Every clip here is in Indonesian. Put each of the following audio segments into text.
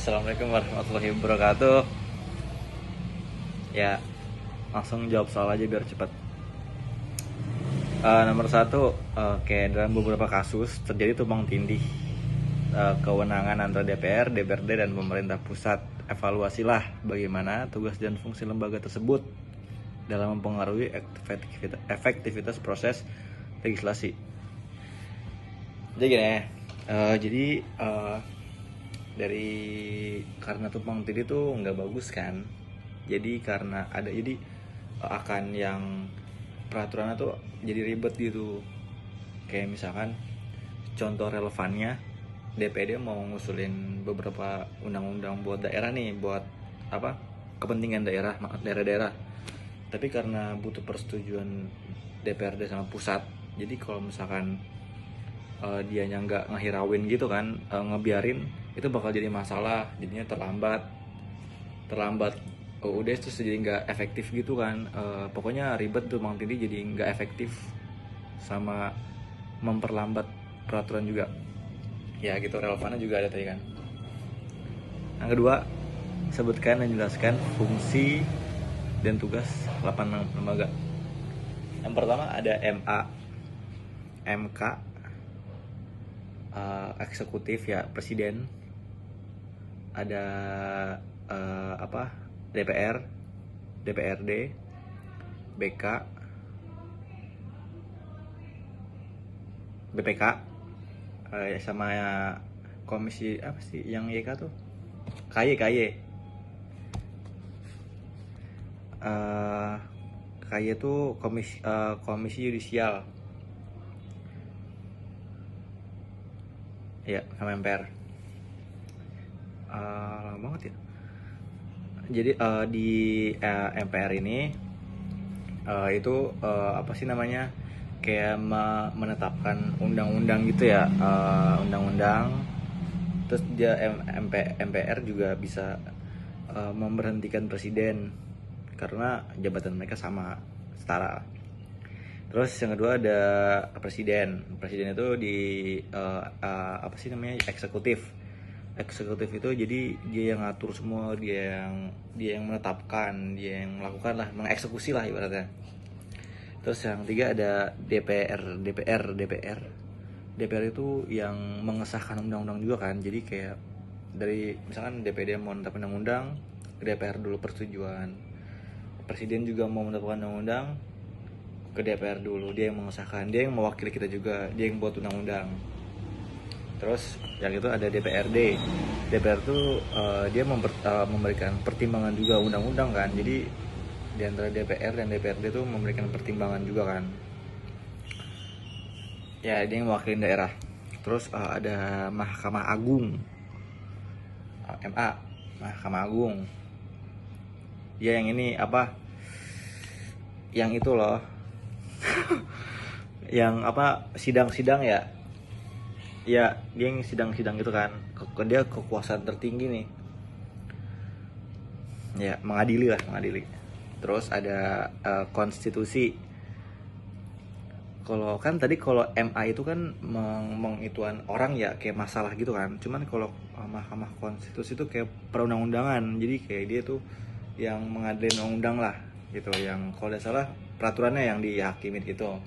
Assalamualaikum warahmatullahi wabarakatuh. Ya, langsung jawab soal aja biar cepat. Nomor satu, kayak dalam beberapa kasus terjadi tumpang tindih kewenangan antara DPR, DPRD, dan pemerintah pusat. Evaluasilah bagaimana tugas dan fungsi lembaga tersebut dalam mempengaruhi efektivitas proses legislasi. Jadi gini ya, dari karena tumpang tindih tuh nggak bagus kan. Jadi karena ada akan yang peraturannya tuh jadi ribet gitu. Kayak misalkan contoh relevannya, DPD mau ngusulin beberapa undang-undang buat daerah nih, buat apa, kepentingan daerah-daerah. Tapi karena butuh persetujuan DPRD sama pusat, jadi kalau misalkan dianya nggak ngehirawin gitu kan, ngebiarin, itu bakal jadi masalah. Jadinya terlambat udah terus jadi nggak efektif gitu kan. Pokoknya ribet tuh Bang Tidi, jadi nggak efektif sama memperlambat peraturan juga ya gitu. Relevannya juga ada tadi kan. Yang kedua, sebutkan dan jelaskan fungsi dan tugas 8 lembaga. Yang pertama ada MA, MK, eksekutif ya presiden, ada DPR, DPRD, BK, BPK, sama komisi apa sih yang YK tuh, KY. KY tuh komisi yudisial ya, sama MPR. Lama banget ya. Jadi di MPR ini itu apa sih namanya, kayak menetapkan undang-undang gitu ya, undang-undang. Terus dia MPR juga bisa memberhentikan presiden karena jabatan mereka sama, setara. Terus yang kedua ada presiden. Presiden itu di apa sih namanya, eksekutif. Eksekutif itu jadi dia yang ngatur semua, dia yang menetapkan, dia yang melakukan lah, mengeksekusi lah ibaratnya. Terus yang ketiga ada DPR itu yang mengesahkan undang-undang juga kan. Jadi kayak dari misalkan DPD mau menetapkan undang-undang, ke DPR dulu persetujuan. Presiden juga mau menetapkan undang-undang, ke DPR dulu, dia yang mengesahkan, dia yang mewakili kita juga, dia yang buat undang-undang. Terus yang itu ada DPRD. DPR tuh dia memberikan pertimbangan juga undang-undang kan. Jadi di antara DPR dan DPRD tuh memberikan pertimbangan juga kan. Ya, dia yang mewakili daerah. Terus ada Mahkamah Agung, MA, Mahkamah Agung. Ya yang ini apa? Yang itu loh. Yang apa, sidang-sidang ya. Ya, dia yang sidang-sidang gitu kan. Dia kekuasaan tertinggi nih. Ya, mengadili. Terus ada konstitusi. Kalau kan tadi kalau MA itu kan mengituan orang ya, kayak masalah gitu kan. Cuman kalau Mahkamah Konstitusi itu kayak perundang-undangan. Jadi kayak dia tuh yang mengadili undang-undang lah gitu. Yang kalau tidak salah peraturannya yang dihakimi gitu.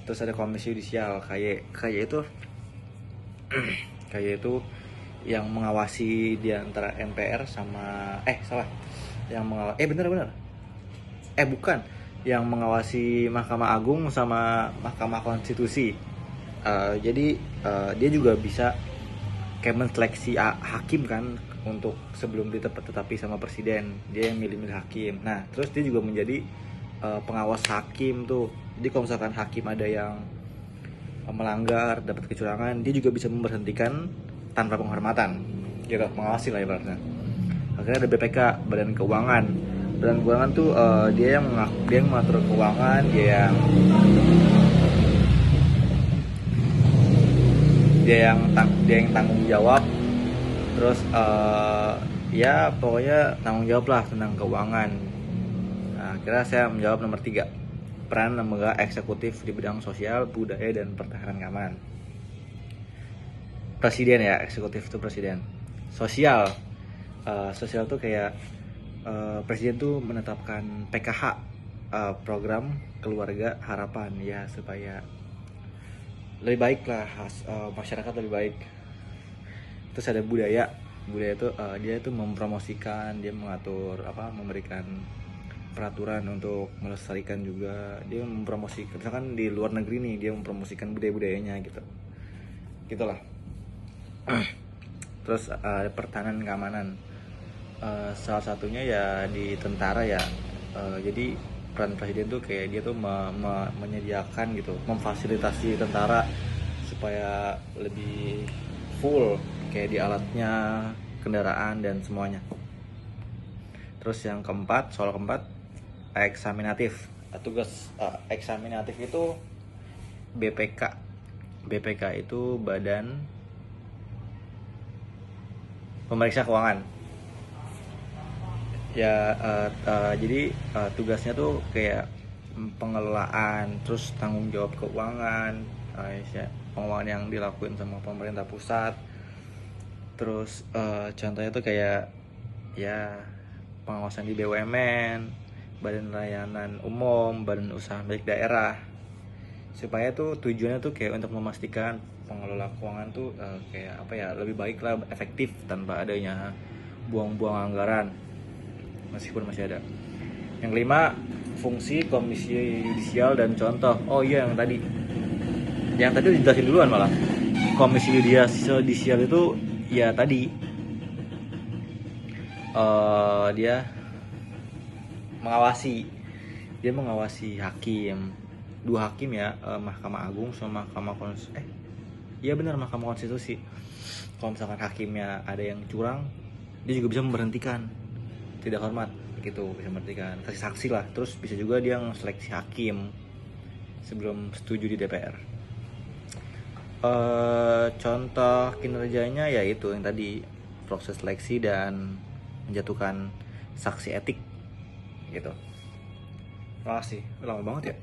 Terus ada komisi yudisial, KY itu kayak itu yang mengawasi di antara MPR sama bener bukan, yang mengawasi Mahkamah Agung sama Mahkamah Konstitusi. Jadi dia juga bisa kayak menseleksi hakim kan, untuk sebelum ditetapi sama presiden, dia yang milih-milih hakim. Nah terus dia juga menjadi pengawas hakim tuh. Jadi kalau misalkan hakim ada yang melanggar, dapat kecurangan, dia juga bisa memberhentikan tanpa penghormatan gitu, mengawasi lah ibaratnya. Akhirnya ada BPK, Badan Keuangan. Badan Keuangan tuh dia yang mengatur keuangan, dia yang tanggung jawab. Terus ya pokoknya tanggung jawab lah tentang keuangan. Nah, kira saya menjawab nomor 3, peran lembaga eksekutif di bidang sosial, budaya, dan pertahanan keamanan. Presiden ya, eksekutif itu presiden. sosial. Sosial tuh kayak presiden tuh menetapkan PKH, program keluarga harapan ya, supaya lebih baik lah, masyarakat lebih baik. Terus ada budaya itu dia itu mempromosikan, dia mengatur memberikan peraturan untuk melestarikan juga, dia mempromosikan, misalkan di luar negeri nih dia mempromosikan budayanya gitu gitulah. Terus ada pertahanan keamanan. Salah satunya ya di tentara ya. Jadi peran presiden tuh kayak dia tuh menyediakan gitu, memfasilitasi tentara supaya lebih full kayak di alatnya, kendaraan dan semuanya. Terus yang keempat, soal keempat, eksaminatif. Tugas eksaminatif itu BPK. BPK itu Badan Pemeriksa Keuangan. Ya jadi tugasnya tuh kayak pengelolaan, terus tanggung jawab keuangan, pengeluaran yang dilakuin sama pemerintah pusat. Terus contohnya tuh kayak ya pengawasan di BUMN, Badan Layanan Umum, Badan Usaha Milik Daerah, supaya tuh tujuannya tuh kayak untuk memastikan pengelola keuangan tuh kayak lebih baik lah, efektif tanpa adanya buang-buang anggaran, meskipun masih ada. Yang kelima, fungsi komisi yudisial dan contoh. Oh iya, yang tadi dijelasin duluan malah. Komisi yudisial itu ya tadi dia mengawasi hakim, 2 hakim ya, Mahkamah Agung sama Mahkamah Mahkamah Konstitusi. Kalau misalkan hakimnya ada yang curang, dia juga bisa memberhentikan, tidak hormat gitu, bisa memberhentikan, kasih saksi lah. Terus bisa juga dia seleksi hakim sebelum setuju di DPR. Contoh kinerjanya yaitu yang tadi, proses seleksi dan menjatuhkan saksi etik gitu. Terima kasih, lama banget ya.